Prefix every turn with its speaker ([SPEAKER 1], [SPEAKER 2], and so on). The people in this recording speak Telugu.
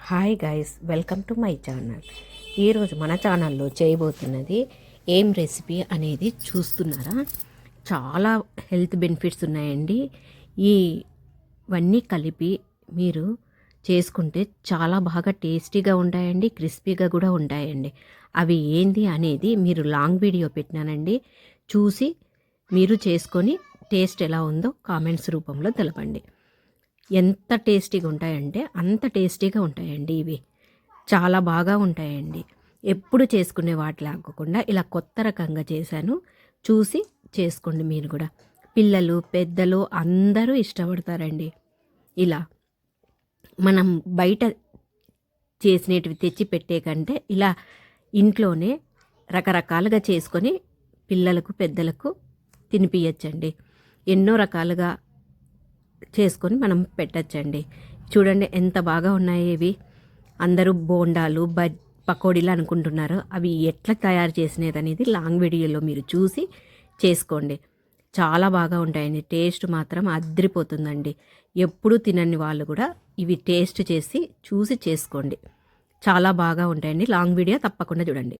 [SPEAKER 1] Hi guys, welcome to my channel. ఈరోజు మన ఛానల్లో చేయబోతున్నది ఏం రెసిపీ అనేది చూస్తున్నారా? చాలా హెల్త్ బెనిఫిట్స్ ఉన్నాయండి. ఇవన్నీ కలిపి మీరు చేసుకుంటే చాలా బాగా టేస్టీగా ఉంటాయండి, క్రిస్పీగా కూడా ఉంటాయండి. అవి ఏంది అనేది మీరు లాంగ్ వీడియో పెట్టినానండి, చూసి మీరు చేసుకొని టేస్ట్ ఎలా ఉందో కామెంట్స్ రూపంలో తెలపండి. ఎంత టేస్టీగా ఉంటాయంటే అంత టేస్టీగా ఉంటాయండి. ఇవి చాలా బాగా ఉంటాయండి. ఎప్పుడు చేసుకునే వాటిలాగకుండా ఇలా కొత్త రకంగా చేశాను, చూసి చేసుకోండి. మీరు కూడా పిల్లలు పెద్దలు అందరూ ఇష్టపడతారండి. ఇలా మనం బయట చేసినవి తెచ్చి పెట్టే కంటే ఇలా ఇంట్లోనే రకరకాలుగా చేసుకొని పిల్లలకు పెద్దలకు తినిపించచ్చండి. ఎన్నో రకాలుగా చేసుకొని మనం పెట్టచ్చండి. చూడండి ఎంత బాగా ఉన్నాయి ఇవి. అందరూ బోండాలు పకోడీలు అనుకుంటున్నారు. అవి ఎట్లా తయారు చేసినది అనేది లాంగ్ వీడియోలో మీరు చూసి చేసుకోండి. చాలా బాగా ఉంటాయండి. టేస్ట్ మాత్రం అద్రిపోతుందండి. ఎప్పుడూ తినని వాళ్ళు కూడా ఇవి టేస్ట్ చేసి చూసి చేసుకోండి. చాలా బాగా ఉంటాయండి. లాంగ్ వీడియో తప్పకుండా చూడండి.